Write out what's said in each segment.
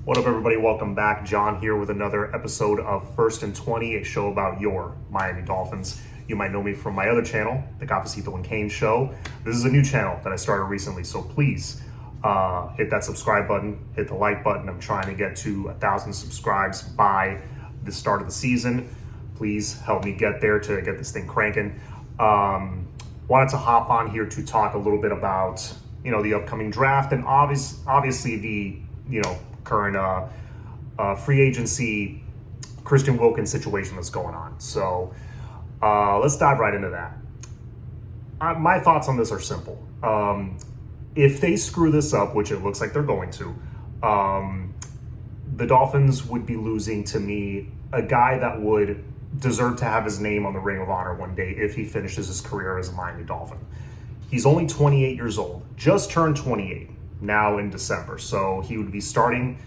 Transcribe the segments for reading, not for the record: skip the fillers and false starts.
What up, everybody? Welcome back. John here with another episode of First and 20, a show about your Miami Dolphins. You might know me from my other channel, the Cafecito and Kane Show. This is a new channel that I started recently, so please hit that subscribe button, hit the like button. I'm trying to get to 1,000 subscribes by the start of the season. Please help me get there to get this thing cranking. Wanted to hop on here to talk a little bit about, the upcoming draft and obviously the, current free agency Christian Wilkins situation that's going on. So let's dive right into that. My thoughts on this are simple. If they screw this up, which it looks like they're going to, the Dolphins would be losing, to me, a guy that would deserve to have his name on the Ring of Honor one day if he finishes his career as a Miami Dolphin. He's only 28 years old, just turned 28 now in December. So he would be starting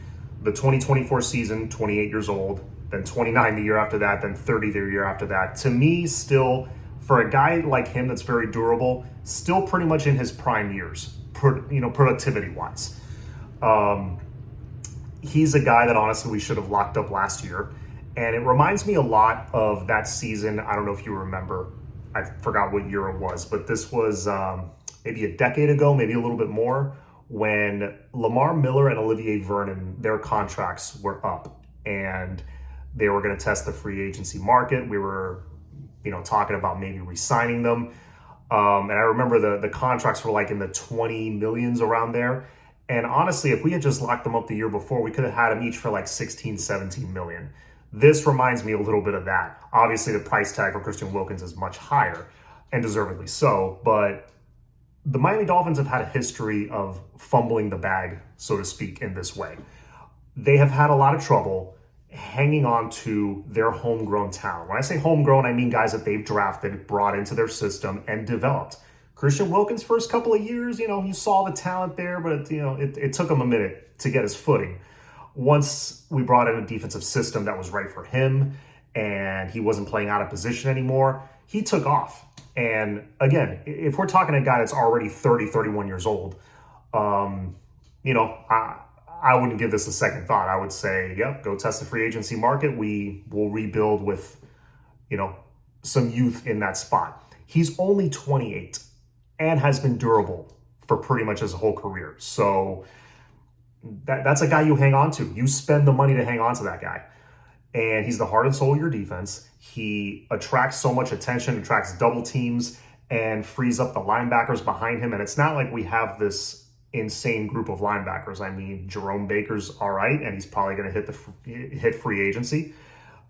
the 2024 season, 28 years old, then 29 the year after that, then 30 the year after that. To me, still, for a guy like him that's very durable, still pretty much in his prime years, productivity-wise. He's a guy that honestly we should have locked up last year. And it reminds me a lot of that season. I don't know if you remember. I forgot what year it was, but this was maybe a decade ago, maybe a little bit more, when Lamar Miller and Olivier Vernon, their contracts were up and they were going to test the free agency market. We were, talking about maybe re-signing them. And I remember the contracts were like in the 20 millions around there. And honestly, if we had just locked them up the year before, we could have had them each for like 16, 17 million. This reminds me a little bit of that. Obviously, the price tag for Christian Wilkins is much higher, and deservedly so, but the Miami Dolphins have had a history of fumbling the bag, so to speak, in this way. They have had a lot of trouble hanging on to their homegrown talent. When I say homegrown, I mean guys that they've drafted, brought into their system, and developed. Christian Wilkins' first couple of years, you saw the talent there, but it took him a minute to get his footing. Once we brought in a defensive system that was right for him and he wasn't playing out of position anymore, he took off. And again, if we're talking a guy that's already 30, 31 years old, I wouldn't give this a second thought. I would say, yep, go test the free agency market. We will rebuild with, some youth in that spot. He's only 28 and has been durable for pretty much his whole career. So that's a guy you hang on to. You spend the money to hang on to that guy. And he's the heart and soul of your defense. He attracts so much attention, attracts double teams, and frees up the linebackers behind him. And it's not like we have this insane group of linebackers. I mean, Jerome Baker's all right, and he's probably going to hit free agency.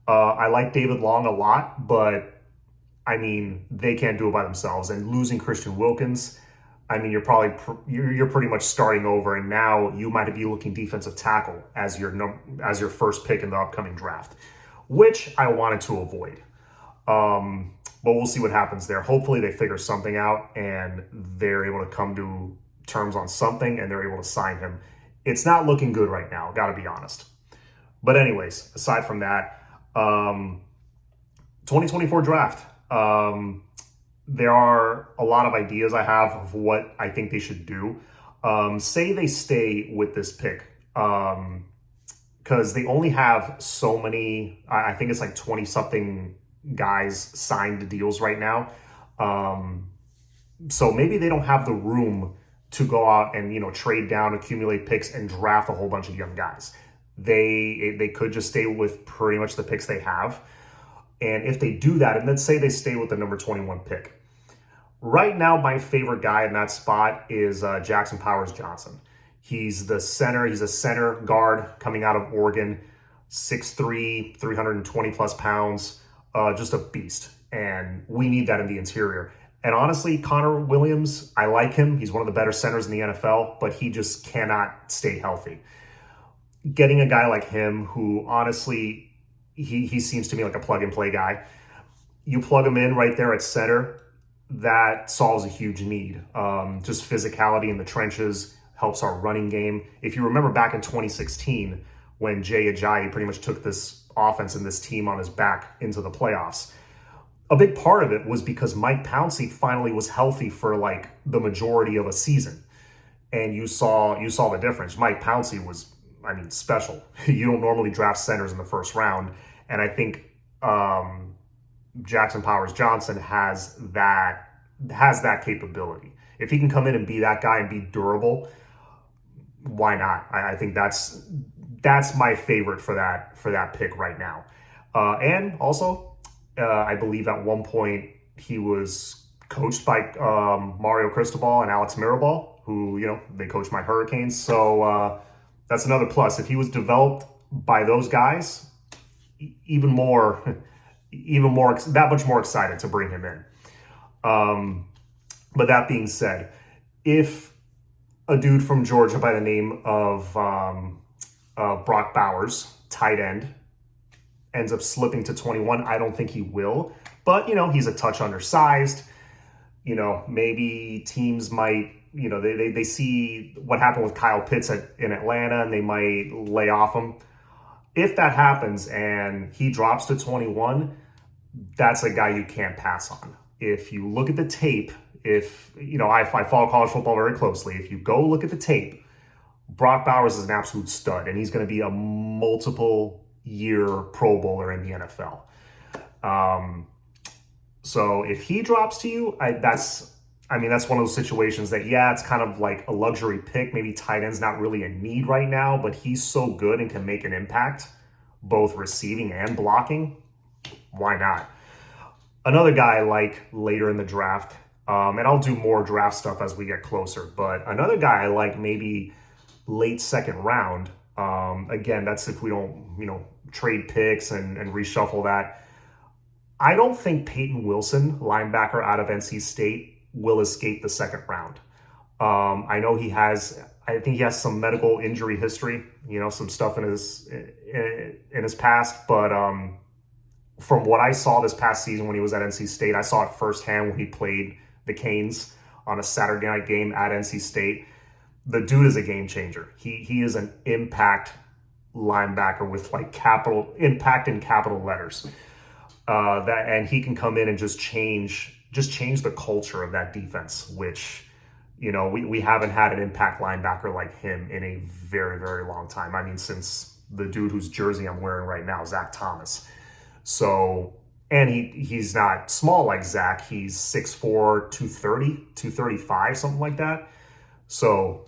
I like David Long a lot, but I mean, they can't do it by themselves. And losing Christian Wilkins, I mean, you're pretty much starting over, and now you might be looking defensive tackle as your first pick in the upcoming draft, which I wanted to avoid. But we'll see what happens there. Hopefully they figure something out and they're able to come to terms on something and they're able to sign him. It's not looking good right now, got to be honest. But anyways, aside from that, 2024 draft. There are a lot of ideas I have of what I think they should do. Say they stay with this pick, because they only have so many, I think it's like 20-something guys signed to deals right now. So maybe they don't have the room to go out and, trade down, accumulate picks, and draft a whole bunch of young guys. They could just stay with pretty much the picks they have. And if they do that, and let's say they stay with the number 21 pick, right now, my favorite guy in that spot is Jackson Powers Johnson. He's the center. He's a center guard coming out of Oregon, 6'3", 320 plus pounds, just a beast. And we need that in the interior. And honestly, Connor Williams, I like him. He's one of the better centers in the NFL, but he just cannot stay healthy. Getting a guy like him who honestly, he seems to me like a plug-and-play guy. You plug him in right there at center, that solves a huge need. Just physicality in the trenches helps our running game. If you remember back in 2016, when Jay Ajayi pretty much took this offense and this team on his back into the playoffs, a big part of it was because Mike Pouncey finally was healthy for like the majority of a season. And you saw the difference. Mike Pouncey was I mean, special. You don't normally draft centers in the first round. And I think Jackson Powers Johnson has that capability. If he can come in and be that guy and be durable, why not? I think that's my favorite for that pick right now. And also, I believe at one point he was coached by Mario Cristobal and Alex Mirabal, who, they coached my Hurricanes. So that's another plus. If he was developed by those guys, even more, that much more excited to bring him in. But that being said, if a dude from Georgia by the name of Brock Bowers, tight end, ends up slipping to 21, I don't think he will. But, he's a touch undersized. Maybe teams might, they see what happened with Kyle Pitts in Atlanta, and they might lay off him. If that happens and he drops to 21, that's a guy you can't pass on. If you look at the tape, I follow college football very closely. If you go look at the tape, Brock Bowers is an absolute stud, and he's going to be a multiple-year Pro Bowler in the NFL. So if he drops to you, that's one of those situations that, it's kind of like a luxury pick. Maybe tight end's not really a need right now, but he's so good and can make an impact, both receiving and blocking. Why not? Another guy I like later in the draft, and I'll do more draft stuff as we get closer, but another guy I like maybe late second round. Again, that's if we don't, trade picks and reshuffle that. I don't think Peyton Wilson, linebacker out of NC State, will escape the second round. I know I think he has some medical injury history, some stuff in his past, but from what I saw this past season when he was at NC State, I saw it firsthand when he played the Canes on a Saturday night game at NC State. The dude is a game changer. He is an impact linebacker with like impact in capital letters. And he can come in and just change the culture of that defense, which, we haven't had an impact linebacker like him in a very, very long time. I mean, since the dude whose jersey I'm wearing right now, Zach Thomas. So, and he's not small like Zach. He's 6'4", 230, 235, something like that. So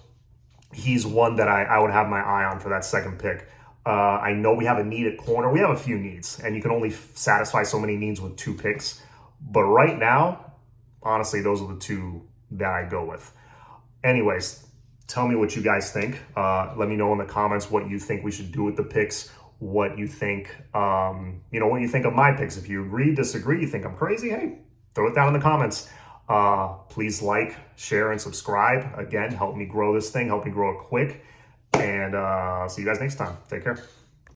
he's one that I would have my eye on for that second pick. I know we have a need at corner. We have a few needs, and you can only satisfy so many needs with 2 picks. But right now, honestly, those are the 2 that I go with. Anyways, tell me what you guys think. Let me know in the comments what you think we should do with the picks, what you think, what you think of my picks. If you agree, disagree, you think I'm crazy, hey, throw it down in the comments. Please like, share, and subscribe. Again, help me grow this thing, help me grow it quick. And see you guys next time. Take care.